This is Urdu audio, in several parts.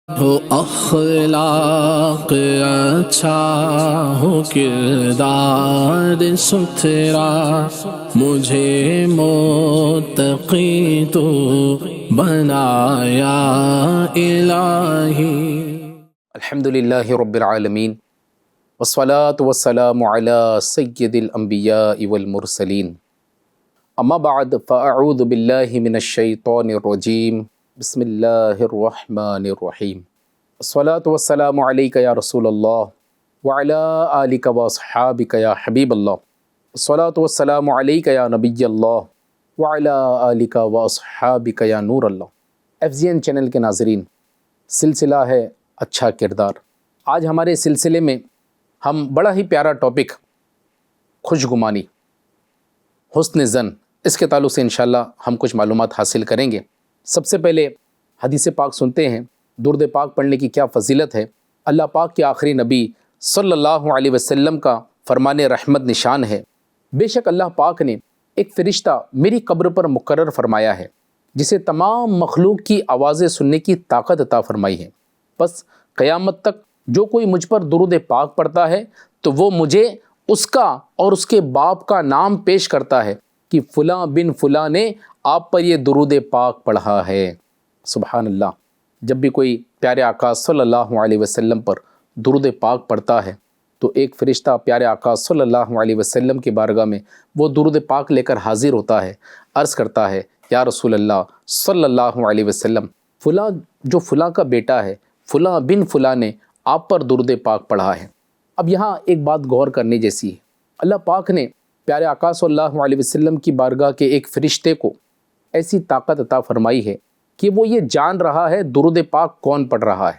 ہو اخلاق اچھا ہو کردار ستھرا، مجھے متقی تو بنایا الہی۔ الحمدللہ رب العالمین، والصلاة والسلام علی سید الانبیاء والمرسلین، اما بعد فاعوذ باللہ من الشیطان الرجیم، بسم اللہ الرحمن الرحیم۔ الصلاة والسلام علیک یا رسول اللہ وعلی آلک واصحابک یا حبیب اللہ، الصلاة والسلام علیک یا نبی اللہ وعلی آلک واصحابک یا نور اللہ۔ FGN چینل کے ناظرین، سلسلہ ہے اچھا کردار۔ آج ہمارے سلسلے میں ہم بڑا ہی پیارا ٹاپک خوشگمانی، حسن ظن، اس کے تعلق سے انشاءاللہ ہم کچھ معلومات حاصل کریں گے۔ سب سے پہلے حدیث پاک سنتے ہیں، درود پاک پڑھنے کی کیا فضیلت ہے۔ اللہ پاک کے آخری نبی صلی اللہ علیہ وسلم کا فرمان رحمت نشان ہے، بے شک اللہ پاک نے ایک فرشتہ میری قبر پر مقرر فرمایا ہے جسے تمام مخلوق کی آوازیں سننے کی طاقت عطا فرمائی ہے، بس قیامت تک جو کوئی مجھ پر درود پاک پڑھتا ہے تو وہ مجھے اس کا اور اس کے باپ کا نام پیش کرتا ہے کہ فلاں بن فلاں نے آپ پر یہ درود پاک پڑھا ہے۔ سبحان اللہ۔ جب بھی کوئی پیارے آقا صلی اللہ علیہ وسلم پر درود پاک پڑھتا ہے تو ایک فرشتہ پیارے آقا صلی اللہ علیہ وسلم کی بارگاہ میں وہ درود پاک لے کر حاضر ہوتا ہے، عرض کرتا ہے، یا رسول اللہ صلی اللہ علیہ وسلم، فلاں جو فلاں کا بیٹا ہے، فلاں بن فلاں نے آپ پر درود پاک پڑھا ہے۔ اب یہاں ایک بات غور کرنے جیسی ہے، اللہ پاک نے پیارے آقا صلی اللہ علیہ وسلم کی بارگاہ کے ایک فرشتے کو ایسی طاقت عطا فرمائی ہے کہ وہ یہ جان رہا ہے درود پاک کون پڑھ رہا ہے،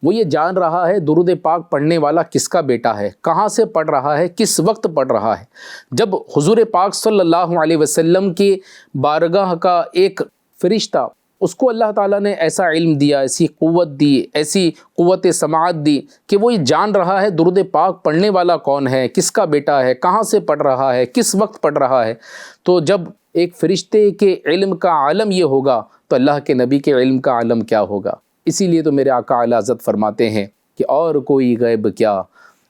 وہ یہ جان رہا ہے درود پاک پڑھنے والا کس کا بیٹا ہے، کہاں سے پڑھ رہا ہے، کس وقت پڑھ رہا ہے۔ جب حضور پاک صلی اللہ علیہ وسلم کی بارگاہ کا ایک فرشتہ، اس کو اللہ تعالیٰ نے ایسا علم دیا، ایسی قوت دی، ایسی قوت سماعت دی کہ وہ یہ جان رہا ہے درود پاک پڑھنے والا کون ہے، کس کا بیٹا ہے، کہاں سے پڑھ رہا ہے، کس وقت پڑھ رہا ہے۔ تو جب ایک فرشتے کے علم کا عالم یہ ہوگا تو اللہ کے نبی کے علم کا عالم کیا ہوگا۔ اسی لیے تو میرے آقا اعلیٰ حضرت فرماتے ہیں کہ اور کوئی غیب کیا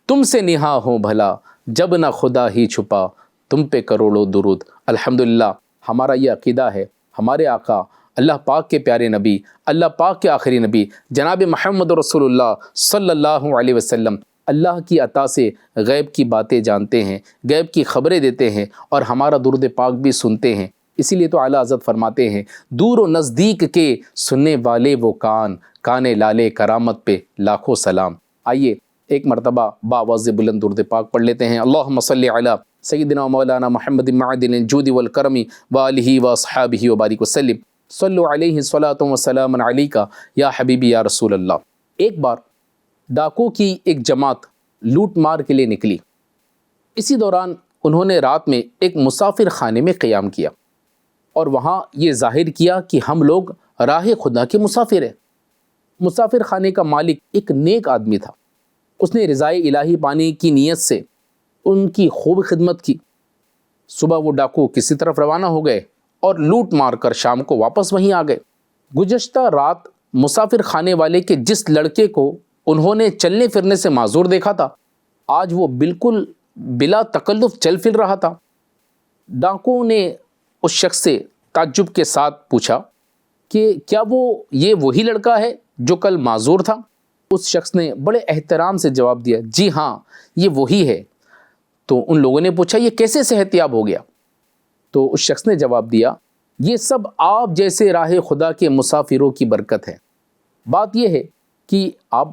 تم سے نہا ہو بھلا، جب نہ خدا ہی چھپا تم پہ کروڑوں درود۔ الحمدللہ ہمارا یہ عقیدہ ہے، ہمارے آقا اللہ پاک کے پیارے نبی، اللہ پاک کے آخری نبی جناب محمد رسول اللہ صلی اللہ علیہ وسلم اللہ کی عطا سے غیب کی باتیں جانتے ہیں، غیب کی خبریں دیتے ہیں اور ہمارا درود پاک بھی سنتے ہیں۔ اسی لیے تو اعلیٰ حضرت فرماتے ہیں، دور و نزدیک کے سننے والے وہ کان، کان لالے کرامت پہ لاکھوں سلام۔ آئیے ایک مرتبہ باواز بلند درود پاک پڑھ لیتے ہیں۔ اللہم صلی علی سیدنا مولانا محمد معدن الجود والکرم وآلہ واصحابہ وبارک وسلم، صلو علیہ صلاۃ وسلام علیک یا حبیبی یا رسول اللہ۔ ایک بار ڈاکو کی ایک جماعت لوٹ مار کے لیے نکلی۔ اسی دوران انہوں نے رات میں ایک مسافر خانے میں قیام کیا اور وہاں یہ ظاہر کیا کہ ہم لوگ راہ خدا کے مسافر ہیں۔ مسافر خانے کا مالک ایک نیک آدمی تھا، اس نے رضائے الہی پانے کی نیت سے ان کی خوب خدمت کی۔ صبح وہ ڈاکو کسی طرف روانہ ہو گئے اور لوٹ مار کر شام کو واپس وہیں آ گئے۔ گزشتہ رات مسافر خانے والے کے جس لڑکے کو انہوں نے چلنے پھرنے سے معذور دیکھا تھا، آج وہ بالکل بلا تکلف چل پھر رہا تھا۔ ڈاکو نے اس شخص سے تعجب کے ساتھ پوچھا کہ کیا وہ یہ وہی لڑکا ہے جو کل معذور تھا؟ اس شخص نے بڑے احترام سے جواب دیا، جی ہاں یہ وہی ہے۔ تو ان لوگوں نے پوچھا، یہ کیسے صحت یاب ہو گیا؟ تو اس شخص نے جواب دیا، یہ سب آپ جیسے راہ خدا کے مسافروں کی برکت ہے۔ بات یہ ہے کہ آپ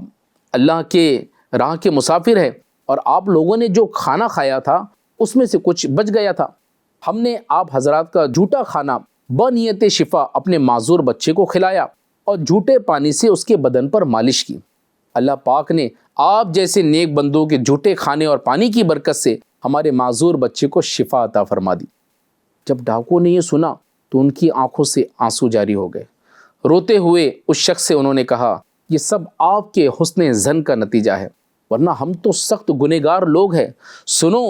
اللہ کے راہ کے مسافر ہیں اور آپ لوگوں نے جو کھانا کھایا تھا اس میں سے کچھ بچ گیا تھا، ہم نے آپ حضرات کا جھوٹا کھانا بنیت شفا اپنے معذور بچے کو کھلایا اور جھوٹے پانی سے اس کے بدن پر مالش کی۔ اللہ پاک نے آپ جیسے نیک بندوں کے جھوٹے کھانے اور پانی کی برکت سے ہمارے معذور بچے کو شفا عطا فرما دی۔ جب ڈاکو نے یہ سنا تو ان کی آنکھوں سے آنسو جاری ہو گئے۔ روتے ہوئے اس شخص سے انہوں نے کہا، یہ سب آپ کے حسن ظن کا نتیجہ ہے، ورنہ ہم تو سخت گنہگار لوگ ہیں۔ سنو،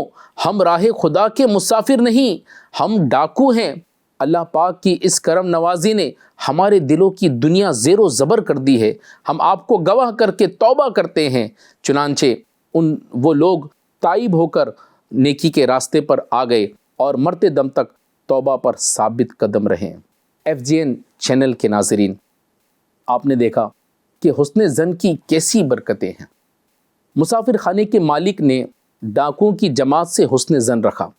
ہم راہ خدا کے مسافر نہیں، ہم ڈاکو ہیں۔ اللہ پاک کی اس کرم نوازی نے ہمارے دلوں کی دنیا زیر و زبر کر دی ہے، ہم آپ کو گواہ کر کے توبہ کرتے ہیں۔ چنانچہ وہ لوگ تائب ہو کر نیکی کے راستے پر آ گئے اور مرتے دم تک توبہ پر ثابت قدم رہے۔ FGN چینل کے ناظرین، آپ نے دیکھا کہ حسن زن کی کیسی برکتیں ہیں۔ مسافر خانے کے مالک نے ڈاکوؤں کی جماعت سے حسن زن رکھا،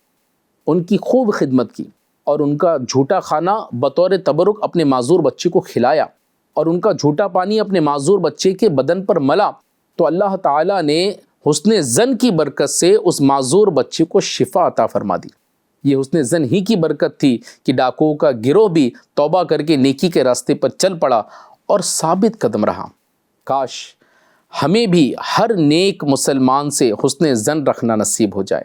ان کی خوب خدمت کی اور ان کا جھوٹا کھانا بطور تبرک اپنے معذور بچے کو کھلایا اور ان کا جھوٹا پانی اپنے معذور بچے کے بدن پر ملا، تو اللہ تعالیٰ نے حسن زن کی برکت سے اس معذور بچے کو شفا عطا فرما دی۔ یہ حسن زن ہی کی برکت تھی کہ ڈاکوؤں کا گروہ بھی توبہ کر کے نیکی کے راستے پر چل پڑا اور ثابت قدم رہا۔ کاش ہمیں بھی ہر نیک مسلمان سے حسن زن رکھنا نصیب ہو جائے،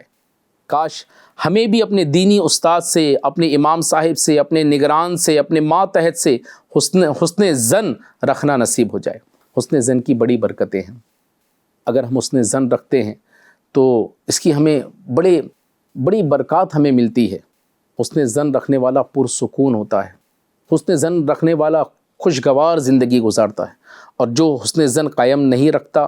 کاش ہمیں بھی اپنے دینی استاد سے، اپنے امام صاحب سے، اپنے نگران سے، اپنے ماتحت سے حسن زن رکھنا نصیب ہو جائے۔ حسن زن کی بڑی برکتیں ہیں، اگر ہم حسن زن رکھتے ہیں تو اس کی ہمیں بڑی برکات ہمیں ملتی ہے۔ حسن زن رکھنے والا پرسکون ہوتا ہے، حسن زن رکھنے والا خوشگوار زندگی گزارتا ہے، اور جو حسن زن قائم نہیں رکھتا،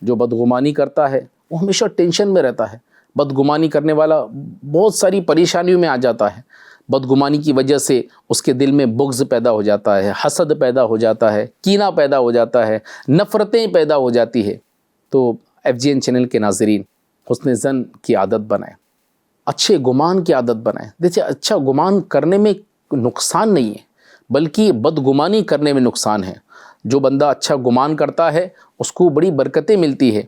جو بدگمانی کرتا ہے، وہ ہمیشہ ٹینشن میں رہتا ہے۔ بدگمانی کرنے والا بہت ساری پریشانیوں میں آ جاتا ہے، بدگمانی کی وجہ سے اس کے دل میں بغض پیدا ہو جاتا ہے، حسد پیدا ہو جاتا ہے، کینہ پیدا ہو جاتا ہے، نفرتیں پیدا ہو جاتی ہے۔ تو FGN چینل کے ناظرین، حسن زن کی عادت بنائیں، اچھے گمان کی عادت بنائیں۔ دیکھیے، اچھا گمان کرنے میں نقصان نہیں ہے، بلکہ بدگمانی کرنے میں نقصان ہے۔ جو بندہ اچھا گمان کرتا ہے اس کو بڑی برکتیں ملتی ہے۔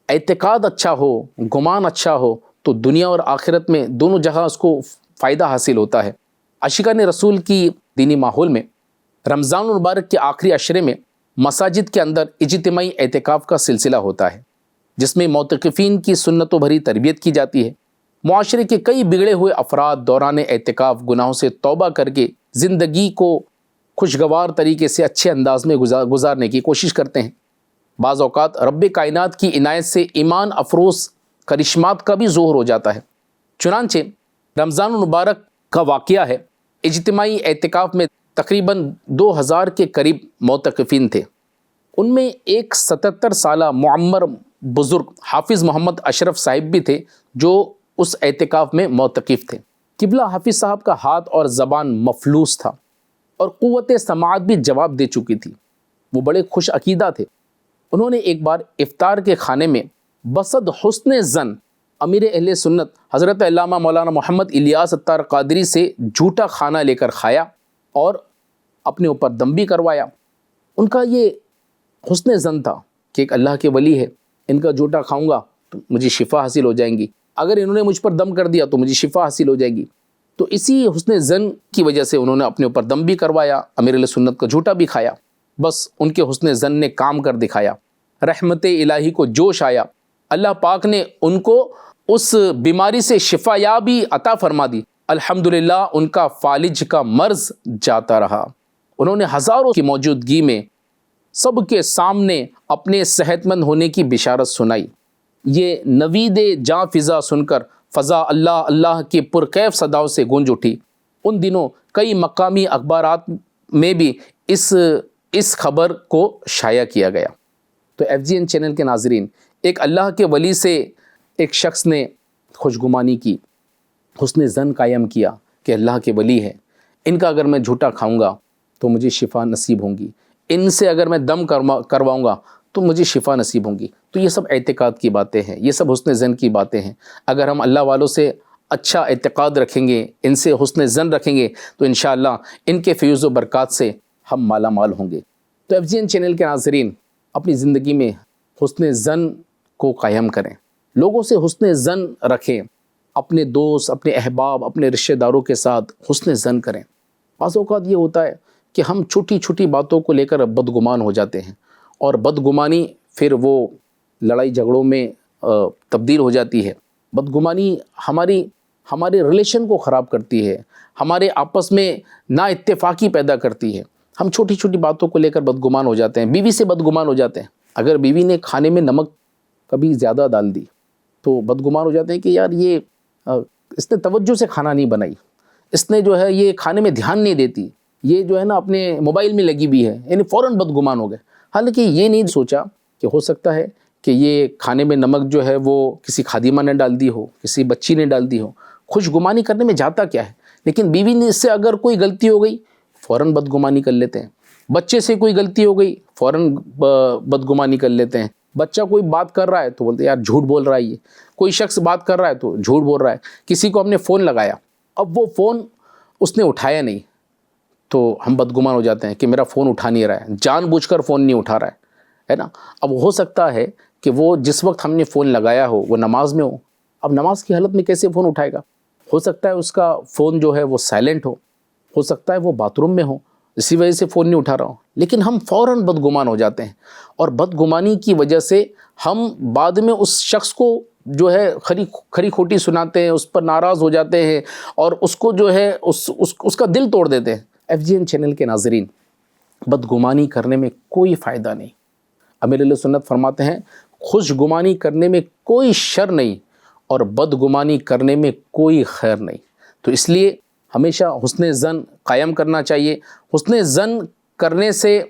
اعتقاد اچھا ہو، گمان اچھا ہو تو دنیا اور آخرت میں دونوں جگہ اس کو فائدہ حاصل ہوتا ہے۔ عاشقان رسول کی دینی ماحول میں رمضان المبارک کے آخری عشرے میں مساجد کے اندر اجتماعی اعتکاف کا سلسلہ ہوتا ہے، جس میں معتکفین کی سنتوں بھری تربیت کی جاتی ہے۔ معاشرے کے کئی بگڑے ہوئے افراد دوران اعتکاف گناہوں سے توبہ کر کے زندگی کو خوشگوار طریقے سے اچھے انداز میں گزارنے کی کوشش کرتے ہیں۔ بعض اوقات رب کائنات کی عنایت سے ایمان افروز کرشمات کا بھی ظہور ہو جاتا ہے۔ چنانچہ رمضان المبارک کا واقعہ ہے، اجتماعی اعتکاف میں تقریباً 2000 کے قریب معتکفین تھے۔ ان میں ایک 77 سالہ معمر بزرگ حافظ محمد اشرف صاحب بھی تھے جو اس اعتکاف میں معتکف تھے۔ قبلہ حافظ صاحب کا ہاتھ اور زبان مفلوس تھا اور قوت سماعت بھی جواب دے چکی تھی۔ وہ بڑے خوش عقیدہ تھے۔ انہوں نے ایک بار افطار کے کھانے میں بصد حسن زن امیر اہل سنت حضرت علامہ مولانا محمد الیاس اتار قادری سے جھوٹا کھانا لے کر کھایا اور اپنے اوپر دم بھی کروایا۔ ان کا یہ حسن زن تھا کہ ایک اللہ کے ولی ہے، ان کا جھوٹا کھاؤں گا تو مجھے شفا حاصل ہو جائیں گی، اگر انہوں نے مجھ پر دم کر دیا تو مجھے شفا حاصل ہو جائے گی۔ تو اسی حسن زن کی وجہ سے انہوں نے اپنے اوپر دم بھی کروایا، امیر اہل سنت کا جھوٹا بھی کھایا۔ بس ان کے حسن زن نے کام کر دکھایا، رحمت الہی کو جوش آیا، اللہ پاک نے ان کو اس بیماری سے شفا یابی عطا فرما دی۔ الحمدللہ ان کا فالج کا مرض جاتا رہا۔ انہوں نے ہزاروں کی موجودگی میں سب کے سامنے اپنے صحت مند ہونے کی بشارت سنائی۔ یہ نوید جاں فضا سن کر فضا اللہ اللہ کی پرکیف صداؤں سے گونج اٹھی۔ ان دنوں کئی مقامی اخبارات میں بھی اس خبر کو شائع کیا گیا۔ تو FGN چینل کے ناظرین، ایک اللہ کے ولی سے ایک شخص نے خوشگمانی کی، حسن زن قائم کیا کہ اللہ کے ولی ہے، ان کا اگر میں جھوٹا کھاؤں گا تو مجھے شفا نصیب ہوں گی، ان سے اگر میں دم کرواؤں گا تو مجھے شفا نصیب ہوں گی۔ تو یہ سب اعتقاد کی باتیں ہیں، یہ سب حسن زن کی باتیں ہیں۔ اگر ہم اللہ والوں سے اچھا اعتقاد رکھیں گے، ان سے حسن زن رکھیں گے تو انشاءاللہ ان کے فیوز و برکات سے ہم مالا مال ہوں گے۔ تو FGN چینل کے ناظرین، اپنی زندگی میں حسن زن کو قائم کریں، لوگوں سے حسن زن رکھیں، اپنے دوست، اپنے احباب، اپنے رشتہ داروں کے ساتھ حسن زن کریں۔ بعض اوقات یہ ہوتا ہے کہ ہم چھوٹی چھوٹی باتوں کو لے کر بدگمان ہو جاتے ہیں، اور بدگمانی پھر وہ لڑائی جھگڑوں میں تبدیل ہو جاتی ہے۔ بدگمانی ہمارے ریلیشن کو خراب کرتی ہے، ہمارے آپس میں نا اتفاقی پیدا کرتی ہے۔ ہم چھوٹی چھوٹی باتوں کو لے کر بدگمان ہو جاتے ہیں، بیوی سے بدگمان ہو جاتے ہیں۔ اگر بیوی نے کھانے میں نمک کبھی زیادہ ڈال دی تو بدگمان ہو جاتے ہیں کہ یار یہ اس نے توجہ سے کھانا نہیں بنائی، اس نے جو ہے یہ کھانے میں دھیان نہیں دیتی، یہ جو ہے نا اپنے موبائل میں لگی ہوئی ہے، یعنی فوراً بدگمان ہو گئے۔ حالانکہ یہ نہیں سوچا کہ ہو سکتا ہے کہ یہ کھانے میں نمک جو ہے وہ کسی خادمہ نے ڈال دی ہو، کسی بچی نے ڈال دی ہو۔ خوش گمانی کرنے میں جاتا کیا ہے، لیکن بیوی نے اس سے اگر کوئی غلطی ہو گئی فوراً بدگمانی کر لیتے ہیں، بچے سے کوئی غلطی ہو گئی فوراً بدگمانی کر لیتے ہیں، بچہ کوئی بات کر رہا ہے تو بولتے ہیں یار جھوٹ بول رہا ہے، یہ کوئی شخص بات کر رہا ہے تو جھوٹ بول رہا ہے، کسی کو ہم نے فون لگایا، اب وہ فون اس نے اٹھایا نہیں تو ہم بدگمان ہو جاتے ہیں کہ میرا فون اٹھا نہیں رہا ہے، جان بوجھ کر فون نہیں اٹھا رہا ہے نا۔ اب ہو سکتا ہے کہ وہ جس وقت ہم نے فون لگایا ہو وہ نماز میں ہو، اب نماز کی حالت میں کیسے فون اٹھائے گا؟ ہو سکتا ہے اس کا فون جو ہے وہ سائلنٹ ہو سکتا ہے وہ باتھ روم میں ہو، اسی وجہ سے فون نہیں اٹھا رہا ہوں، لیکن ہم فوراً بدگمان ہو جاتے ہیں، اور بدگمانی کی وجہ سے ہم بعد میں اس شخص کو جو ہے کھری کھوٹی سناتے ہیں، اس پر ناراض ہو جاتے ہیں، اور اس کو جو ہے اس کا دل توڑ دیتے ہیں۔ FGN چینل کے ناظرین، بدگمانی کرنے میں کوئی فائدہ نہیں۔ امیر اہل سنت فرماتے ہیں خوش گمانی کرنے میں کوئی شر نہیں اور بدگمانی کرنے میں کوئی خیر نہیں، تو اس لیے ہمیشہ حسن ظن قائم کرنا چاہیے۔ حسن ظن کرنے سے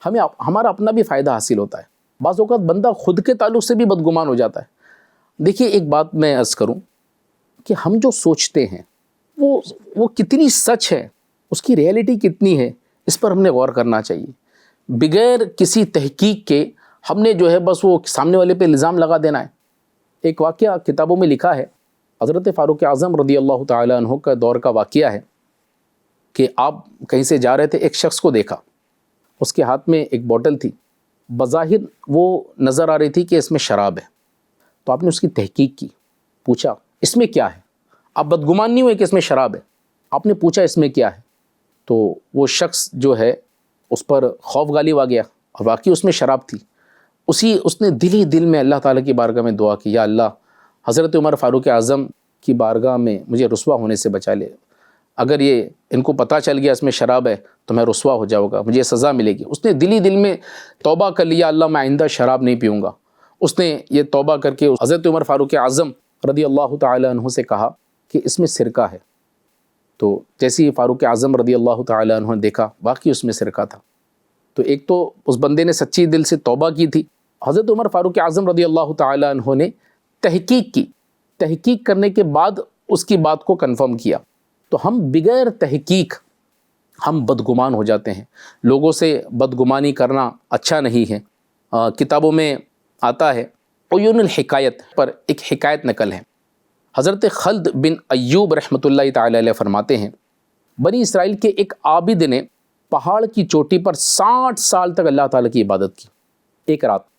ہمارا اپنا بھی فائدہ حاصل ہوتا ہے۔ بعض اوقات بندہ خود کے تعلق سے بھی بدگمان ہو جاتا ہے۔ دیکھیے ایک بات میں عرض کروں کہ ہم جو سوچتے ہیں وہ کتنی سچ ہے، اس کی ریئلٹی کتنی ہے، اس پر ہم نے غور کرنا چاہیے۔ بغیر کسی تحقیق کے ہم نے جو ہے بس وہ سامنے والے پہ الزام لگا دینا ہے۔ ایک واقعہ کتابوں میں لکھا ہے، حضرت فاروق اعظم رضی اللہ تعالیٰ عنہ کا دور کا واقعہ ہے کہ آپ کہیں سے جا رہے تھے، ایک شخص کو دیکھا، اس کے ہاتھ میں ایک بوتل تھی، بظاہر وہ نظر آ رہی تھی کہ اس میں شراب ہے، تو آپ نے اس کی تحقیق کی، پوچھا اس میں کیا ہے؟ آپ بدگمان نہیں ہوئے کہ اس میں شراب ہے، آپ نے پوچھا اس میں کیا ہے؟ تو وہ شخص جو ہے اس پر خوف غالب آ گیا، اور واقعی اس میں شراب تھی۔ اس نے دل ہی دل میں اللہ تعالیٰ کی بارگاہ میں دعا کی، یا اللہ حضرت عمر فاروق اعظم کی بارگاہ میں مجھے رسوا ہونے سے بچا لے، اگر یہ ان کو پتہ چل گیا اس میں شراب ہے تو میں رسوا ہو جاؤں گا، مجھے سزا ملے گی۔ اس نے دل ہی دل میں توبہ کر لیا، اللہ میں آئندہ شراب نہیں پیوں گا۔ اس نے یہ توبہ کر کے حضرت عمر فاروق اعظم رضی اللہ تعالیٰ عنہ سے کہا کہ اس میں سرکہ ہے، تو جیسے ہی فاروق اعظم رضی اللہ تعالیٰ عنہ نے دیکھا واقعی اس میں سرکہ تھا، تو ایک تو اس بندے نے سچی دل سے توبہ کی تھی۔ حضرت عمر فاروق اعظم رضی اللہ تعالیٰ عنہ نے تحقیق کی، تحقیق کرنے کے بعد اس کی بات کو کنفرم کیا۔ تو ہم بغیر تحقیق ہم بدگمان ہو جاتے ہیں، لوگوں سے بدگمانی کرنا اچھا نہیں ہے۔ کتابوں میں آتا ہے، عیون الحکایت پر ایک حکایت نقل ہے، حضرت خلد بن ایوب رحمۃ اللہ تعالی علیہ فرماتے ہیں بنی اسرائیل کے ایک عابد نے پہاڑ کی چوٹی پر 60 سال تک اللہ تعالیٰ کی عبادت کی۔ ایک رات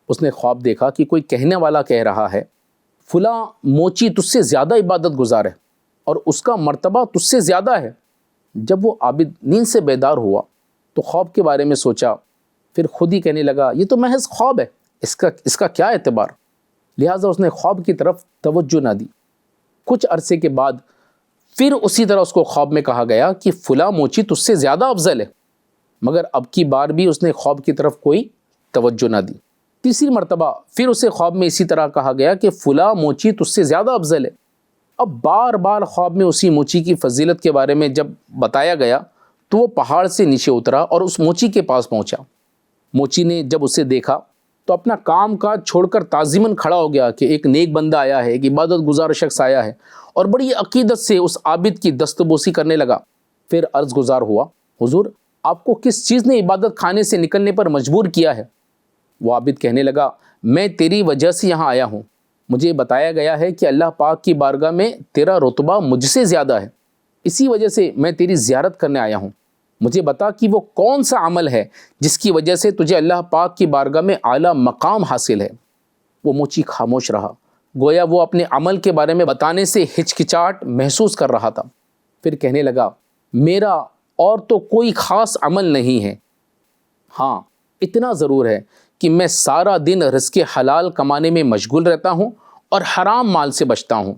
اس نے خواب دیکھا کہ کوئی کہنے والا کہہ رہا ہے فلاں موچی تجھ سے زیادہ عبادت گزار ہے اور اس کا مرتبہ تجھ سے زیادہ ہے۔ جب وہ عابد نیند سے بیدار ہوا تو خواب کے بارے میں سوچا، پھر خود ہی کہنے لگا یہ تو محض خواب ہے، اس کا کیا اعتبار، لہٰذا اس نے خواب کی طرف توجہ نہ دی۔ کچھ عرصے کے بعد پھر اسی طرح اس کو خواب میں کہا گیا کہ فلاں موچی تجھ سے زیادہ افضل ہے، مگر اب کی بار بھی اس نے خواب کی طرف کوئی توجہ نہ دی۔ تیسری مرتبہ پھر اسے خواب میں اسی طرح کہا گیا کہ فلاں موچی تجھ سے زیادہ افضل ہے۔ اب بار بار خواب میں اسی موچی کی فضیلت کے بارے میں جب بتایا گیا تو وہ پہاڑ سے نیچے اترا اور اس موچی کے پاس پہنچا۔ موچی نے جب اسے دیکھا تو اپنا کام کاج چھوڑ کر تعظیماً کھڑا ہو گیا کہ ایک نیک بندہ آیا ہے، ایک عبادت گزار شخص آیا ہے، اور بڑی عقیدت سے اس عابد کی دستبوسی کرنے لگا۔ پھر عرض گزار ہوا، حضور آپ کو کس چیز نے عبادت خانے سے نکلنے پر مجبور کیا ہے؟ وہ عابد کہنے لگا میں تیری وجہ سے یہاں آیا ہوں، مجھے بتایا گیا ہے کہ اللہ پاک کی بارگاہ میں تیرا رتبہ مجھ سے زیادہ ہے، اسی وجہ سے میں تیری زیارت کرنے آیا ہوں، مجھے بتا کہ وہ کون سا عمل ہے جس کی وجہ سے تجھے اللہ پاک کی بارگاہ میں اعلیٰ مقام حاصل ہے۔ وہ موچی خاموش رہا، گویا وہ اپنے عمل کے بارے میں بتانے سے ہچکچاہٹ محسوس کر رہا تھا۔ پھر کہنے لگا میرا اور تو کوئی خاص عمل نہیں ہے، ہاں اتنا ضرور ہے کہ میں سارا دن رزق حلال کمانے میں مشغول رہتا ہوں اور حرام مال سے بچتا ہوں۔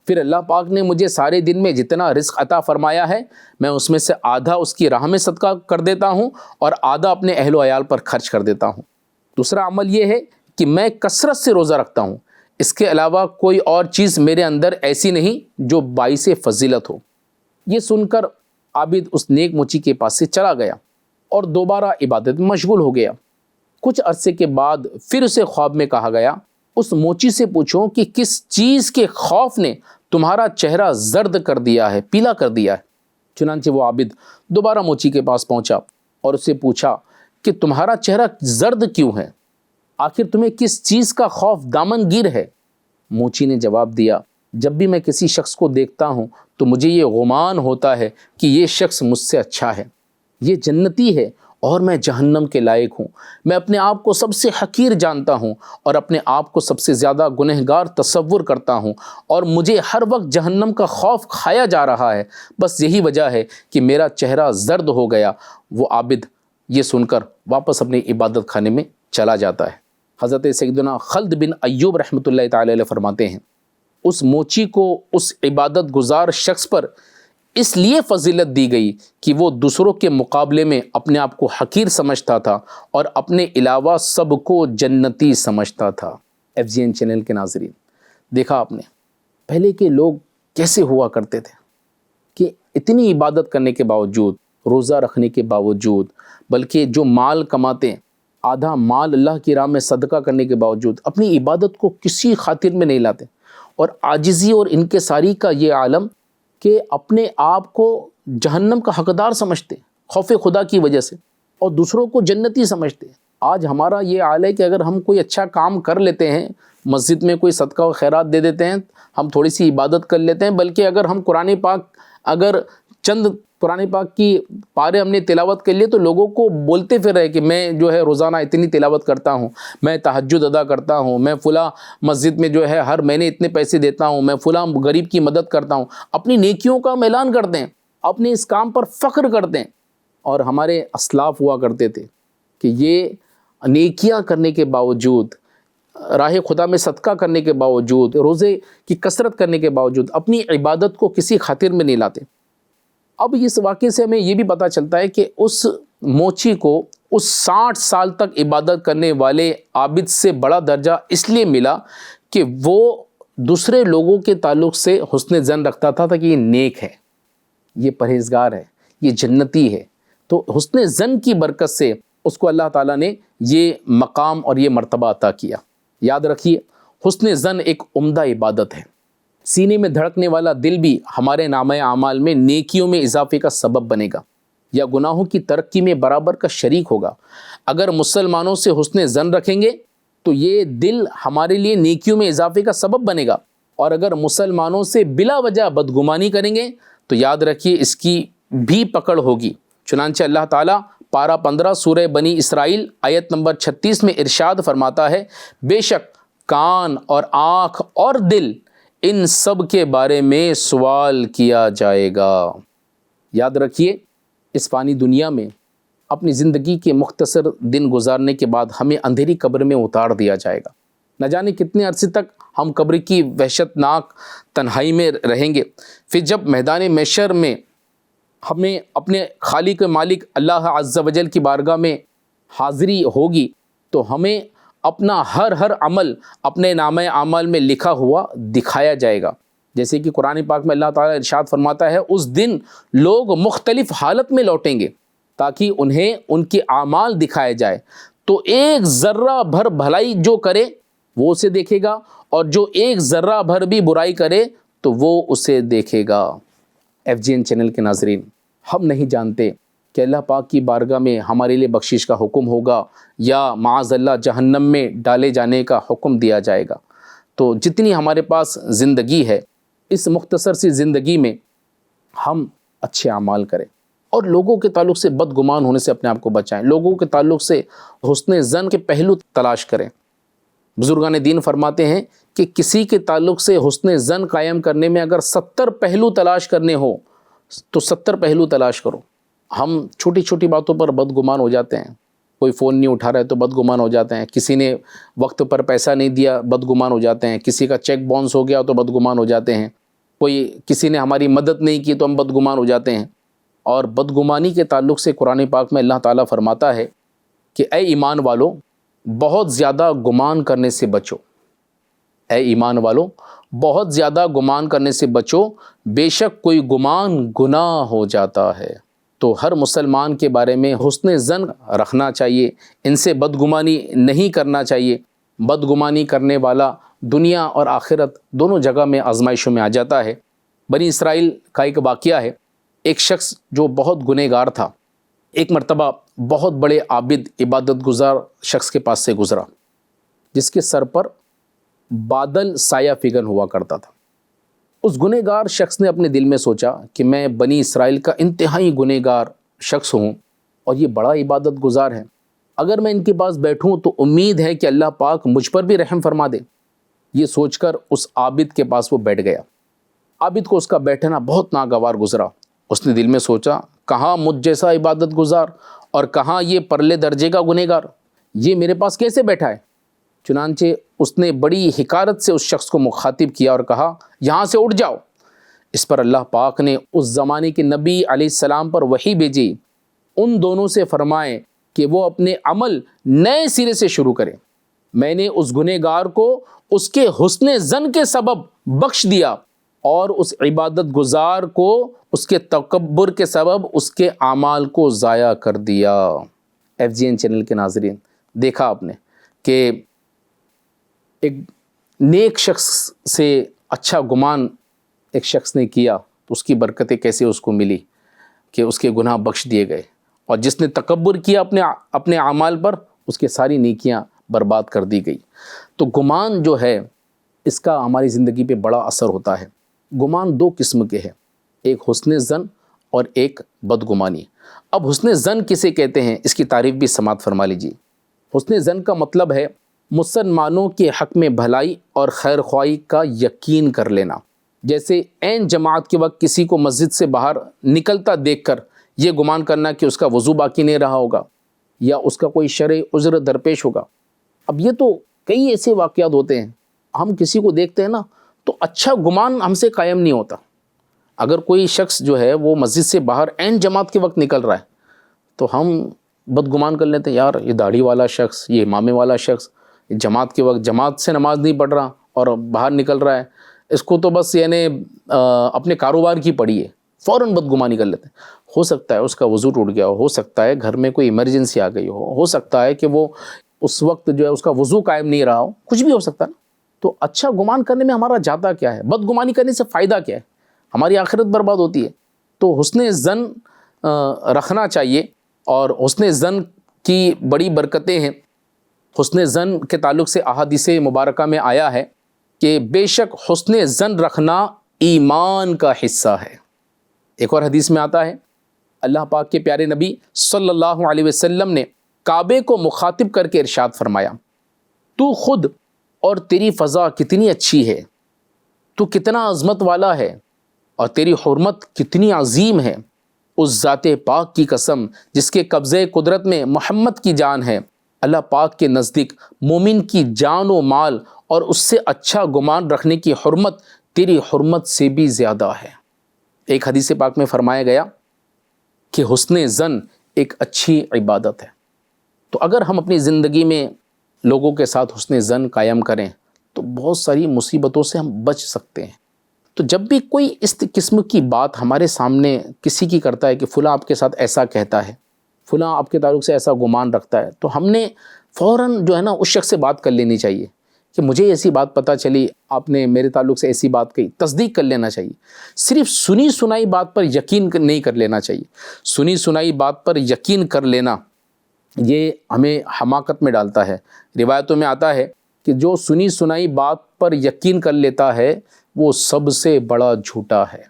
پھر اللہ پاک نے مجھے سارے دن میں جتنا رزق عطا فرمایا ہے میں اس میں سے آدھا اس کی راہ میں صدقہ کر دیتا ہوں اور آدھا اپنے اہل و عیال پر خرچ کر دیتا ہوں۔ دوسرا عمل یہ ہے کہ میں کثرت سے روزہ رکھتا ہوں، اس کے علاوہ کوئی اور چیز میرے اندر ایسی نہیں جو باعث فضیلت ہو۔ یہ سن کر عابد اس نیک موچی کے پاس سے چلا گیا اور دوبارہ عبادت میں مشغول ہو گیا۔ کچھ عرصے کے بعد پھر اسے خواب میں کہا گیا، اس موچی سے پوچھو کہ کس چیز کے خوف نے تمہارا چہرہ زرد کر دیا ہے، پیلا کر دیا ہے۔ چنانچہ وہ عابد دوبارہ موچی کے پاس پہنچا اور اسے پوچھا کہ تمہارا چہرہ زرد کیوں ہے؟ آخر تمہیں کس چیز کا خوف دامن گیر ہے؟ موچی نے جواب دیا، جب بھی میں کسی شخص کو دیکھتا ہوں تو مجھے یہ گمان ہوتا ہے کہ یہ شخص مجھ سے اچھا ہے، یہ جنتی ہے اور میں جہنم کے لائق ہوں۔ میں اپنے آپ کو سب سے حقیر جانتا ہوں اور اپنے آپ کو سب سے زیادہ گنہگار تصور کرتا ہوں، اور مجھے ہر وقت جہنم کا خوف کھایا جا رہا ہے، بس یہی وجہ ہے کہ میرا چہرہ زرد ہو گیا۔ وہ عابد یہ سن کر واپس اپنے عبادت خانے میں چلا جاتا ہے۔ حضرت سیدنا خلد بن ایوب رحمۃ اللہ تعالی علیہ فرماتے ہیں، اس موچی کو اس عبادت گزار شخص پر اس لیے فضیلت دی گئی کہ وہ دوسروں کے مقابلے میں اپنے آپ کو حقیر سمجھتا تھا اور اپنے علاوہ سب کو جنتی سمجھتا تھا۔ FGN چینل کے ناظرین، دیکھا آپ نے پہلے کے لوگ کیسے ہوا کرتے تھے کہ اتنی عبادت کرنے کے باوجود، روزہ رکھنے کے باوجود، بلکہ جو مال کماتے ہیں آدھا مال اللہ کی راہ میں صدقہ کرنے کے باوجود اپنی عبادت کو کسی خاطر میں نہیں لاتے، اور عاجزی اور انکساری کا یہ عالم کہ اپنے آپ کو جہنم کا حقدار سمجھتے ہیں خوف خدا کی وجہ سے، اور دوسروں کو جنتی سمجھتے ہیں۔ آج ہمارا یہ حال ہے کہ اگر ہم کوئی اچھا کام کر لیتے ہیں، مسجد میں کوئی صدقہ و خیرات دے دیتے ہیں، ہم تھوڑی سی عبادت کر لیتے ہیں، بلکہ اگر ہم چند قرآن پاک کی پارے ہم نے تلاوت کر لیے تو لوگوں کو بولتے پھر رہے کہ میں جو ہے روزانہ اتنی تلاوت کرتا ہوں، میں تہجد ادا کرتا ہوں، میں فلاں مسجد میں جو ہے ہر مہینے اتنے پیسے دیتا ہوں، میں فلاں غریب کی مدد کرتا ہوں، اپنی نیکیوں کا اعلان کرتے ہیں، اپنے اس کام پر فخر کرتے ہیں۔ اور ہمارے اسلاف ہوا کرتے تھے کہ یہ نیکیاں کرنے کے باوجود، راہ خدا میں صدقہ کرنے کے باوجود، روزے کی کثرت کرنے کے باوجود اپنی عبادت کو کسی خاطر میں نہیں لاتے۔ اب اس واقعے سے ہمیں یہ بھی پتہ چلتا ہے کہ اس موچی کو اس 60 سال تک عبادت کرنے والے عابد سے بڑا درجہ اس لیے ملا کہ وہ دوسرے لوگوں کے تعلق سے حسن ظن رکھتا تھا کہ یہ نیک ہے، یہ پرہیزگار ہے، یہ جنتی ہے۔ تو حسن ظن کی برکت سے اس کو اللہ تعالیٰ نے یہ مقام اور یہ مرتبہ عطا کیا۔ یاد رکھیے، حسن ظن ایک عمدہ عبادت ہے۔ سینے میں دھڑکنے والا دل بھی ہمارے نامہ اعمال میں نیکیوں میں اضافے کا سبب بنے گا یا گناہوں کی ترقی میں برابر کا شریک ہوگا۔ اگر مسلمانوں سے حسن ظن رکھیں گے تو یہ دل ہمارے لیے نیکیوں میں اضافے کا سبب بنے گا، اور اگر مسلمانوں سے بلا وجہ بدگمانی کریں گے تو یاد رکھیے اس کی بھی پکڑ ہوگی۔ چنانچہ اللہ تعالیٰ پارہ 15 سورہ بنی اسرائیل آیت نمبر 36 میں ارشاد فرماتا ہے، بے شک کان اور آنکھ اور دل ان سب کے بارے میں سوال کیا جائے گا۔ یاد رکھیے، اس فانی دنیا میں اپنی زندگی کے مختصر دن گزارنے کے بعد ہمیں اندھیری قبر میں اتار دیا جائے گا۔ نہ جانے کتنے عرصے تک ہم قبر کی وحشت ناک تنہائی میں رہیں گے۔ پھر جب میدان محشر میں ہمیں اپنے خالق مالک اللہ عز و جل کی بارگاہ میں حاضری ہوگی تو ہمیں اپنا ہر عمل اپنے نامہ اعمال میں لکھا ہوا دکھایا جائے گا۔ جیسے کہ قرآن پاک میں اللہ تعالیٰ ارشاد فرماتا ہے، اس دن لوگ مختلف حالت میں لوٹیں گے تاکہ انہیں ان کے اعمال دکھائے جائے، تو ایک ذرہ بھر بھلائی جو کرے وہ اسے دیکھے گا، اور جو ایک ذرہ بھر بھی برائی کرے تو وہ اسے دیکھے گا۔ FGN چینل کے ناظرین، ہم نہیں جانتے کہ اللہ پاک کی بارگاہ میں ہمارے لیے بخشش کا حکم ہوگا یا معاذ اللہ جہنم میں ڈالے جانے کا حکم دیا جائے گا۔ تو جتنی ہمارے پاس زندگی ہے، اس مختصر سی زندگی میں ہم اچھے اعمال کریں اور لوگوں کے تعلق سے بدگمان ہونے سے اپنے آپ کو بچائیں، لوگوں کے تعلق سے حسن ظن کے پہلو تلاش کریں۔ بزرگان دین فرماتے ہیں کہ کسی کے تعلق سے حسن ظن قائم کرنے میں اگر 70 پہلو تلاش کرنے ہو تو 70 پہلو تلاش کرو۔ ہم چھوٹی چھوٹی باتوں پر بدگمان ہو جاتے ہیں، کوئی فون نہیں اٹھا رہا ہے تو بدگمان ہو جاتے ہیں، کسی نے وقت پر پیسہ نہیں دیا بدگمان ہو جاتے ہیں، کسی کا چیک باؤنس ہو گیا تو بدگمان ہو جاتے ہیں، کسی نے ہماری مدد نہیں کی تو ہم بدگمان ہو جاتے ہیں۔ اور بدگمانی کے تعلق سے قرآن پاک میں اللہ تعالیٰ فرماتا ہے کہ اے ایمان والو، بہت زیادہ گمان کرنے سے بچو۔ اے ایمان والو بہت زیادہ گمان کرنے سے بچو، بے شک کوئی گمان گناہ ہو جاتا ہے۔ تو ہر مسلمان کے بارے میں حسن ظن رکھنا چاہیے، ان سے بدگمانی نہیں کرنا چاہیے۔ بدگمانی کرنے والا دنیا اور آخرت دونوں جگہ میں آزمائشوں میں آ جاتا ہے۔ بنی اسرائیل کا ایک واقعہ ہے، ایک شخص جو بہت گنہگار تھا، ایک مرتبہ بہت بڑے عابد عبادت گزار شخص کے پاس سے گزرا، جس کے سر پر بادل سایہ فگن ہوا کرتا تھا۔ اس گنہگار شخص نے اپنے دل میں سوچا کہ میں بنی اسرائیل کا انتہائی گنہگار شخص ہوں اور یہ بڑا عبادت گزار ہے، اگر میں ان کے پاس بیٹھوں تو امید ہے کہ اللہ پاک مجھ پر بھی رحم فرما دے۔ یہ سوچ کر اس عابد کے پاس وہ بیٹھ گیا۔ عابد کو اس کا بیٹھنا بہت ناگوار گزرا۔ اس نے دل میں سوچا، کہاں مجھ جیسا عبادت گزار اور کہاں یہ پرلے درجے کا گنہگار، یہ میرے پاس کیسے بیٹھا ہے؟ چنانچہ اس نے بڑی حکارت سے اس شخص کو مخاطب کیا اور کہا، یہاں سے اٹھ جاؤ۔ اس پر اللہ پاک نے اس زمانے کے نبی علیہ السلام پر وحی بھیجی، ان دونوں سے فرمائے کہ وہ اپنے عمل نئے سرے سے شروع کریں۔ میں نے اس گنہگار کو اس کے حسن ظن کے سبب بخش دیا اور اس عبادت گزار کو اس کے تکبر کے سبب اس کے اعمال کو ضائع کر دیا۔ FGN چینل کے ناظرین، دیکھا آپ نے کہ ایک نیک شخص سے اچھا گمان ایک شخص نے کیا تو اس کی برکتیں کیسے اس کو ملی کہ اس کے گناہ بخش دیے گئے، اور جس نے تکبر کیا اپنے اعمال پر، اس کے ساری نیکیاں برباد کر دی گئی۔ تو گمان جو ہے اس کا ہماری زندگی پہ بڑا اثر ہوتا ہے۔ گمان دو قسم کے ہیں، ایک حسن ظن اور ایک بدگمانی۔ اب حسن ظن کسے کہتے ہیں، اس کی تعریف بھی سماعت فرما لیجیے۔ حسن ظن کا مطلب ہے مسلمانوں کے حق میں بھلائی اور خیر خواہی کا یقین کر لینا۔ جیسے عین جماعت کے وقت کسی کو مسجد سے باہر نکلتا دیکھ کر یہ گمان کرنا کہ اس کا وضو باقی نہیں رہا ہوگا یا اس کا کوئی شرعی عذر درپیش ہوگا۔ اب یہ تو کئی ایسے واقعات ہوتے ہیں، ہم کسی کو دیکھتے ہیں نا تو اچھا گمان ہم سے قائم نہیں ہوتا۔ اگر کوئی شخص جو ہے وہ مسجد سے باہر عین جماعت کے وقت نکل رہا ہے تو ہم بدگمان کر لیتے ہیں، یار یہ داڑھی والا شخص، یہ امامے والا شخص جماعت کے وقت جماعت سے نماز نہیں پڑھ رہا اور باہر نکل رہا ہے، اس کو تو بس یعنی اپنے کاروبار کی پڑی ہے، فوراً بدگمانی کر لیتے ہیں۔ ہو سکتا ہے اس کا وضو ٹوٹ گیا ہو سکتا ہے گھر میں کوئی ایمرجنسی آ گئی ہو سکتا ہے کہ وہ اس وقت جو ہے اس کا وضو قائم نہیں رہا ہو، کچھ بھی ہو سکتا ہے نا۔ تو اچھا گمان کرنے میں ہمارا جاتا کیا ہے؟ بدگمانی کرنے سے فائدہ کیا ہے؟ ہماری آخرت برباد ہوتی ہے۔ تو حسن ظن رکھنا چاہیے، اور حسن ظن کی بڑی برکتیں ہیں۔ حسن ظن کے تعلق سے احادیث مبارکہ میں آیا ہے کہ بے شک حسن ظن رکھنا ایمان کا حصہ ہے۔ ایک اور حدیث میں آتا ہے، اللہ پاک کے پیارے نبی صلی اللہ علیہ وسلم نے کعبے کو مخاطب کر کے ارشاد فرمایا، تو خود اور تیری فضا کتنی اچھی ہے، تو کتنا عظمت والا ہے، اور تیری حرمت کتنی عظیم ہے۔ اس ذات پاک کی قسم جس کے قبضے قدرت میں محمد کی جان ہے، اللہ پاک کے نزدیک مومن کی جان و مال اور اس سے اچھا گمان رکھنے کی حرمت تیری حرمت سے بھی زیادہ ہے۔ ایک حدیث پاک میں فرمایا گیا کہ حسن ظن ایک اچھی عبادت ہے۔ تو اگر ہم اپنی زندگی میں لوگوں کے ساتھ حسن ظن قائم کریں تو بہت ساری مصیبتوں سے ہم بچ سکتے ہیں۔ تو جب بھی کوئی اس قسم کی بات ہمارے سامنے کسی کی کرتا ہے کہ فلاں آپ کے ساتھ ایسا کہتا ہے، فلاں آپ کے تعلق سے ایسا گمان رکھتا ہے، تو ہم نے فوراً جو ہے نا اس شخص سے بات کر لینی چاہیے کہ مجھے ایسی بات پتہ چلی، آپ نے میرے تعلق سے ایسی بات کہی، تصدیق کر لینا چاہیے۔ صرف سنی سنائی بات پر یقین نہیں کر لینا چاہیے۔ سنی سنائی بات پر یقین کر لینا یہ ہمیں حماقت میں ڈالتا ہے۔ روایتوں میں آتا ہے کہ جو سنی سنائی بات پر یقین کر لیتا ہے وہ سب سے بڑا جھوٹا ہے۔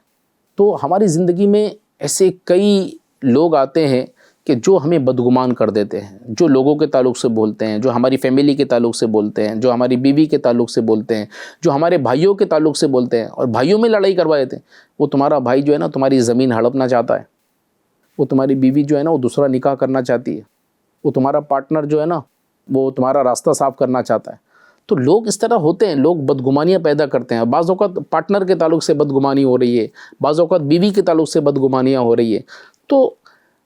تو ہماری زندگی میں ایسے کئی لوگ آتے ہیں کہ جو ہمیں بدگمان کر دیتے ہیں، جو لوگوں کے تعلق سے بولتے ہیں، جو ہماری فیملی کے تعلق سے بولتے ہیں، جو ہماری بیوی کے تعلق سے بولتے ہیں، جو ہمارے بھائیوں کے تعلق سے بولتے ہیں، اور بھائیوں میں لڑائی کروا دیتے ہیں۔ وہ تمہارا بھائی جو ہے نا تمہاری زمین ہڑپنا چاہتا ہے، وہ تمہاری بیوی جو ہے نا وہ دوسرا نکاح کرنا چاہتی ہے، وہ تمہارا پارٹنر جو ہے نا وہ تمہارا راستہ صاف کرنا چاہتا ہے۔ تو لوگ اس طرح ہوتے ہیں، لوگ بدگمانیاں پیدا کرتے ہیں۔ بعض اوقات پارٹنر کے تعلق سے بدگمانی ہو رہی ہے، بعض اوقات بیوی کے تعلق سے بدگمانیاں ہو رہی ہے۔ تو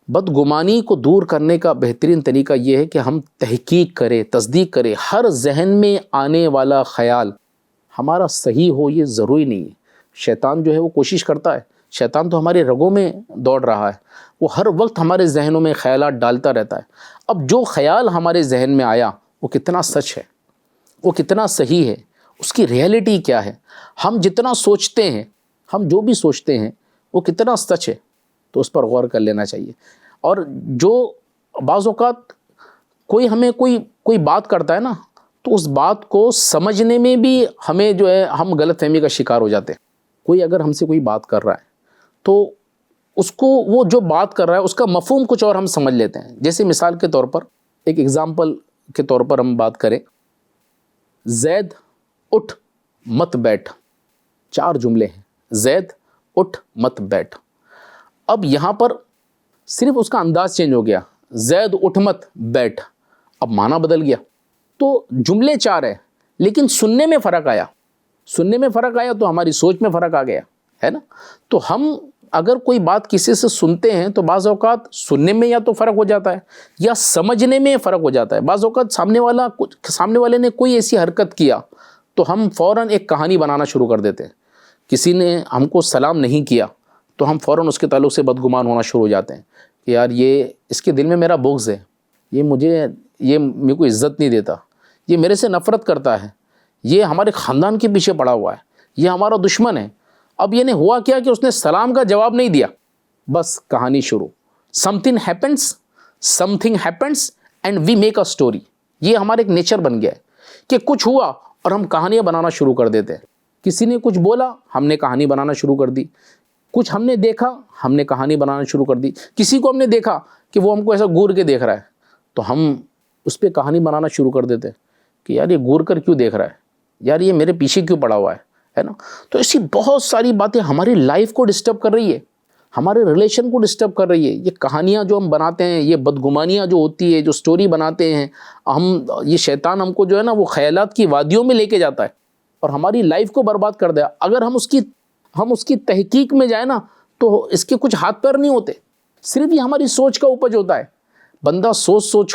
بدگمانی کو دور کرنے کا بہترین طریقہ یہ ہے کہ ہم تحقیق کریں، تصدیق کریں۔ ہر ذہن میں آنے والا خیال ہمارا صحیح ہو یہ ضروری نہیں ہے. شیطان جو ہے وہ کوشش کرتا ہے، شیطان تو ہمارے رگوں میں دوڑ رہا ہے، وہ ہر وقت ہمارے ذہنوں میں خیالات ڈالتا رہتا ہے. اب جو خیال ہمارے ذہن میں آیا وہ کتنا سچ ہے، وہ کتنا صحیح ہے، اس کی ریئلٹی کیا ہے، ہم جتنا سوچتے ہیں، ہم جو بھی سوچتے ہیں وہ کتنا سچ ہے، تو اس پر غور کر لینا چاہیے. اور جو بعض اوقات کوئی ہمیں کوئی بات کرتا ہے نا، تو اس بات کو سمجھنے میں بھی ہمیں جو ہے ہم غلط فہمی کا شکار ہو جاتے ہیں. کوئی اگر ہم سے کوئی بات کر رہا ہے تو اس کو وہ جو بات کر رہا ہے اس کا مفہوم کچھ اور ہم سمجھ لیتے ہیں. جیسے مثال کے طور پر ایک ایگزامپل کے طور پر ہم بات کریں، زید اٹھ مت بیٹھ، 4 جملے ہیں، زید اٹھ مت بیٹھ. اب یہاں پر صرف اس کا انداز چینج ہو گیا، زید اٹھ مت بیٹھ، اب معنی بدل گیا. تو جملے 4 ہیں لیکن سننے میں فرق آیا، سننے میں فرق آیا تو ہماری سوچ میں فرق آ گیا ہے نا. تو ہم اگر کوئی بات کسی سے سنتے ہیں تو بعض اوقات سننے میں یا تو فرق ہو جاتا ہے یا سمجھنے میں فرق ہو جاتا ہے. بعض اوقات سامنے والے نے کوئی ایسی حرکت کیا تو ہم فوراً ایک کہانی بنانا شروع کر دیتے ہیں. کسی نے ہم کو سلام نہیں کیا تو ہم فوراً اس کے تعلق سے بدگمان ہونا شروع ہو جاتے ہیں کہ یار یہ اس کے دل میں میرا بغض ہے، یہ میرے کو عزت نہیں دیتا، یہ میرے سے نفرت کرتا ہے، یہ ہمارے خاندان کے پیچھے پڑا ہوا ہے، یہ ہمارا دشمن ہے. اب یہ نے ہوا کیا کہ اس نے سلام کا جواب نہیں دیا، بس کہانی شروع. Something happens and we make a story. یہ ہمارا ایک نیچر بن گیا ہے کہ کچھ ہوا اور ہم کہانیاں بنانا شروع کر دیتے ہیں. کسی نے کچھ بولا، ہم نے کہانی بنانا شروع کر دی. کچھ ہم نے دیکھا، ہم نے کہانی بنانا شروع کر دی. کسی کو ہم نے دیکھا کہ وہ ہم کو ایسا گور کے دیکھ رہا ہے تو ہم اس پہ کہانی بنانا شروع کر دیتے ہیں کہ یار یہ گور کر کیوں دیکھ رہا ہے، یار یہ میرے پیچھے کیوں پڑا ہوا ہے نا. تو ایسی بہت ساری باتیں ہماری لائف کو ڈسٹرب کر رہی ہے، ہمارے ریلیشن کو ڈسٹرب کر رہی ہے. یہ کہانیاں جو ہم بناتے ہیں، یہ بدگمانیاں جو ہوتی ہے، جو سٹوری بناتے ہیں یہ شیطان ہم کو جو ہے نا وہ خیالات کی وادیوں میں لے کے جاتا ہے اور ہماری لائف کو برباد کر دیا. اگر ہم اس کی تحقیق میں جائیں نا تو اس کے کچھ ہاتھ پیر نہیں ہوتے، صرف یہ ہماری سوچ کا اپج ہوتا ہے. بندہ سوچ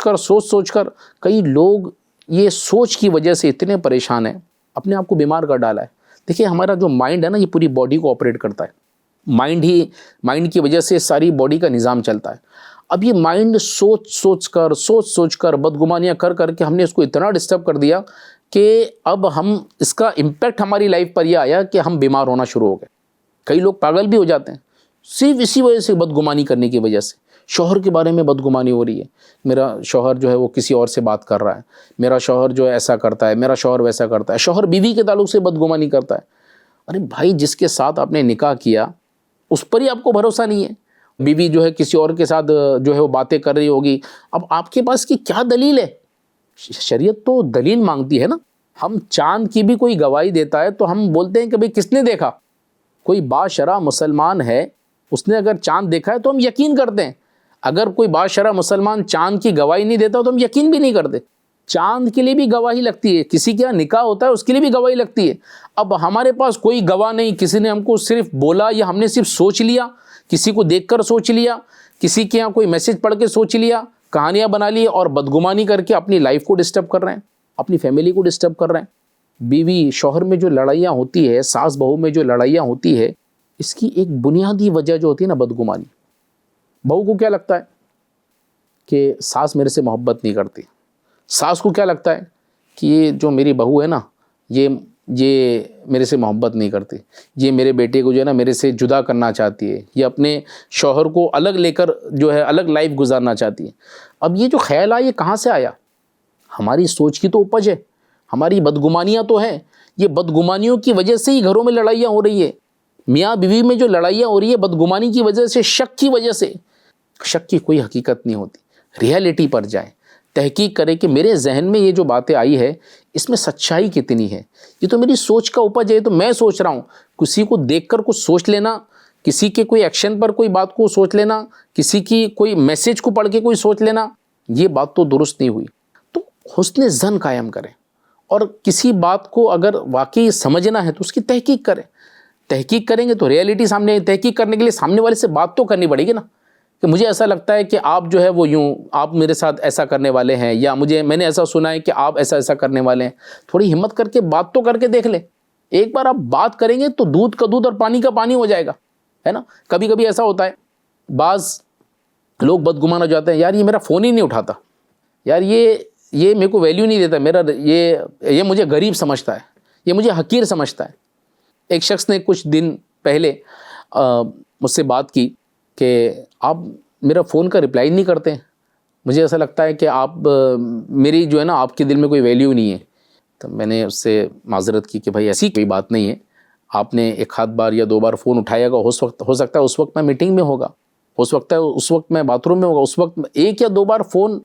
کر کئی لوگ یہ سوچ کی وجہ سے اتنے پریشان ہیں، اپنے آپ کو بیمار کر ڈالا ہے. دیکھیے ہمارا جو مائنڈ ہے نا یہ پوری باڈی کو آپریٹ کرتا ہے، مائنڈ کی وجہ سے ساری باڈی کا نظام چلتا ہے. اب یہ مائنڈ سوچ کر بدگمانیاں کر کے ہم نے اس کو اتنا ڈسٹرب کر دیا کہ اب اس کا امپیکٹ ہماری لائف پر یہ آیا کہ ہم بیمار ہونا شروع ہو گئے. کئی لوگ پاگل بھی ہو جاتے ہیں صرف اسی وجہ سے، بدگمانی کرنے کی وجہ سے. شوہر کے بارے میں بدگمانی ہو رہی ہے، میرا شوہر جو ہے وہ کسی اور سے بات کر رہا ہے، میرا شوہر جو ہے ایسا کرتا ہے، میرا شوہر ویسا کرتا ہے. شوہر بیوی کے تعلق سے بدگمانی کرتا ہے. ارے بھائی، جس کے ساتھ آپ نے نکاح کیا اس پر ہی آپ کو بھروسہ نہیں ہے. بیوی جو ہے کسی اور کے ساتھ جو ہے وہ باتیں کر رہی ہوگی، اب آپ کے پاس کی کیا دلیل ہے؟ شریعت تو دلیل مانگتی ہے نا. ہم چاند کی بھی کوئی گواہی دیتا ہے تو ہم بولتے ہیں کہ بھئی کس نے دیکھا؟ کوئی باشرع مسلمان ہے، اس نے اگر چاند دیکھا ہے تو ہم یقین کرتے ہیں. اگر کوئی باشرع مسلمان چاند کی گواہی نہیں دیتا تو ہم یقین بھی نہیں کرتے. چاند کے لیے بھی گواہی لگتی ہے، کسی کے یہاں نکاح ہوتا ہے اس کے لیے بھی گواہی لگتی ہے. اب ہمارے پاس کوئی گواہ نہیں، کسی نے ہم کو صرف بولا یا ہم نے صرف سوچ لیا، کسی کو دیکھ کر سوچ لیا، کسی کے یہاں کوئی میسج پڑھ کے سوچ لیا، کہانیاں بنا لی اور بدگمانی کر کے اپنی لائف کو ڈسٹرب کر رہے ہیں، اپنی فیملی کو ڈسٹرب کر رہے ہیں. بیوی شوہر میں جو لڑائیاں ہوتی ہے، ساس بہو میں جو لڑائیاں ہوتی ہے، اس کی ایک بنیادی وجہ جو ہوتی ہے نا بدگمانی. بہو کو کیا لگتا ہے کہ ساس میرے سے محبت نہیں کرتی، ساس کو کیا لگتا ہے کہ یہ جو میری بہو ہے نا یہ میرے سے محبت نہیں کرتی، یہ میرے بیٹے کو جو ہے نا میرے سے جدا کرنا چاہتی ہے، یہ اپنے شوہر کو الگ لے کر جو ہے الگ لائف گزارنا چاہتی ہے. اب یہ جو خیال آیا یہ کہاں سے آیا؟ ہماری سوچ کی تو اپج ہے، ہماری بدگمانیاں تو ہیں. یہ بدگمانیوں کی وجہ سے ہی گھروں میں لڑائیاں ہو رہی ہے. میاں بیوی میں جو لڑائیاں ہو رہی ہے بدگمانی کی وجہ سے، شک کی وجہ سے. شک کی کوئی حقیقت نہیں ہوتی. ریئلٹی پر جائیں، تحقیق کریں کہ میرے ذہن میں یہ جو باتیں آئی ہے اس میں سچائی کتنی ہے. یہ تو میری سوچ کا اپج ہے، تو میں سوچ رہا ہوں. کسی کو دیکھ کر کچھ سوچ لینا، کسی کے کوئی ایکشن پر کوئی بات کو سوچ لینا، کسی کی کوئی میسج کو پڑھ کے کوئی سوچ لینا، یہ بات تو درست نہیں ہوئی. تو حسن ظن قائم کریں اور کسی بات کو اگر واقعی سمجھنا ہے تو اس کی تحقیق کریں. تحقیق کریں گے تو ریئلٹی سامنے آئے. تحقیق کرنے کے لیے سامنے والے سے بات تو کرنی پڑے گی نا کہ مجھے ایسا لگتا ہے کہ آپ جو ہے وہ آپ میرے ساتھ ایسا کرنے والے ہیں، یا میں نے ایسا سنا ہے کہ آپ ایسا کرنے والے ہیں. تھوڑی ہمت کر کے بات تو کر کے دیکھ لیں. ایک بار آپ بات کریں گے تو دودھ کا دودھ اور پانی کا پانی ہو جائے گا، ہے نا. کبھی کبھی ایسا ہوتا ہے، بعض لوگ بدگمان ہو جاتے ہیں، یار یہ میرا فون ہی نہیں اٹھاتا، یار یہ میرے کو ویلیو نہیں دیتا، میرا یہ مجھے غریب سمجھتا ہے، یہ مجھے حقیر سمجھتا ہے. ایک شخص نے کچھ دن پہلے مجھ سے بات کی کہ آپ میرا فون کا رپلائی نہیں کرتے ہیں، مجھے ایسا لگتا ہے کہ آپ میری جو ہے نا آپ کے دل میں کوئی ویلیو نہیں ہے. تو میں نے اس سے معذرت کی کہ بھائی ایسی کوئی بات نہیں ہے، آپ نے ایک آدھ بار یا 2 بار فون اٹھایا گا، ہو سکتا ہے اس وقت میں میٹنگ میں ہوگا، ہو سکتا ہے اس وقت میں باتھ روم میں ہوگا. اس وقت 1 یا 2 بار فون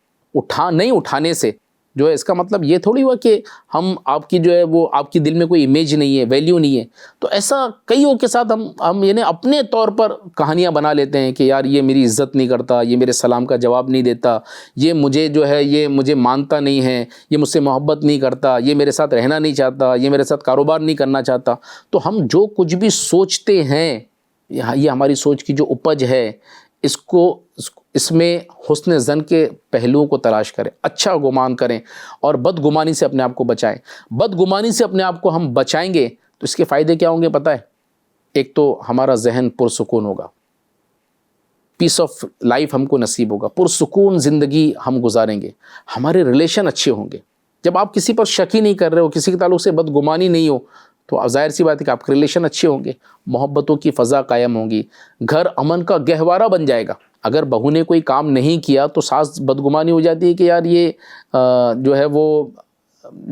نہیں اٹھانے سے جو ہے اس کا مطلب یہ تھوڑی ہوا کہ ہم آپ کی جو ہے وہ آپ کی دل میں کوئی امیج نہیں ہے، ویلیو نہیں ہے. تو ایسا کئیوں کے ساتھ ہم یعنی اپنے طور پر کہانیاں بنا لیتے ہیں کہ یار یہ میری عزت نہیں کرتا، یہ میرے سلام کا جواب نہیں دیتا، یہ مجھے جو ہے یہ مجھے مانتا نہیں ہے، یہ مجھ سے محبت نہیں کرتا، یہ میرے ساتھ رہنا نہیں چاہتا، یہ میرے ساتھ کاروبار نہیں کرنا چاہتا. تو ہم جو کچھ بھی سوچتے ہیں، یہ ہماری سوچ کی جو اپج ہے، اس میں حسن ظن کے پہلوؤں کو تلاش کریں، اچھا گمان کریں اور بدگمانی سے اپنے آپ کو بچائیں. بدگمانی سے اپنے آپ کو ہم بچائیں گے تو اس کے فائدے کیا ہوں گے پتہ ہے؟ ایک تو ہمارا ذہن پرسکون ہوگا، پیس آف لائف ہم کو نصیب ہوگا، پرسکون زندگی ہم گزاریں گے، ہمارے ریلیشن اچھے ہوں گے. جب آپ کسی پر شک ہی نہیں کر رہے ہو، کسی کے تعلق سے بدگمانی نہیں ہو، تو ظاہر سی بات ہے کہ آپ کے ریلیشن اچھے ہوں گے، محبتوں کی فضا قائم ہوگی، گھر امن کا گہوارہ بن جائے گا. اگر بہو نے کوئی کام نہیں کیا تو ساس بدگمانی ہو جاتی ہے کہ یار یہ جو ہے وہ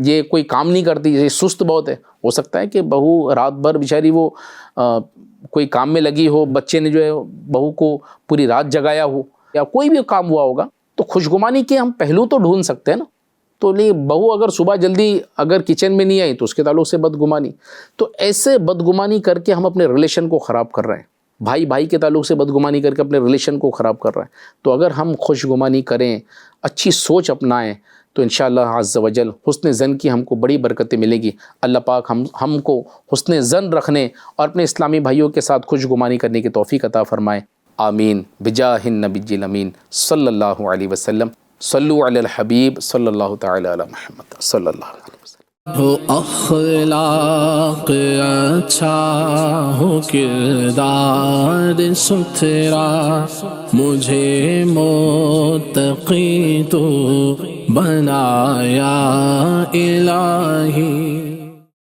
یہ کوئی کام نہیں کرتی، یہ سست بہت ہے. ہو سکتا ہے کہ بہو رات بھر بیچاری وہ کوئی کام میں لگی ہو، بچے نے جو ہے بہو کو پوری رات جگایا ہو، یا کوئی بھی کام ہوا ہوگا، تو خوشگمانی کے ہم پہلو تو ڈھونڈ سکتے ہیں نا. تو بہو اگر صبح جلدی اگر کچن میں نہیں آئی تو اس کے تعلق سے بدگمانی. تو ایسے بدگمانی کر کے ہم اپنے ریلیشن کو خراب کر رہے ہیں، بھائی کے تعلق سے بدگمانی کر کے اپنے ریلیشن کو خراب کر رہے ہیں. تو اگر ہم خوشگمانی کریں، اچھی سوچ اپنائیں، تو انشاءاللہ عز و جل حسن ظن کی ہم کو بڑی برکتیں ملے گی. اللہ پاک ہم کو حسن ظن رکھنے اور اپنے اسلامی بھائیوں کے ساتھ خوشگمانی کرنے کی توفیق عطا فرمائے. آمین بجاہ النبی الامین صلی اللہ علیہ وسلم. صلو علی الحبیب صلی اللہ تعالی علی محمد صلی اللہ علیہ وسلم. ہو اخلاق اچھا، ہو کردار ستھرا، مجھے متقی تو بنایا الہی.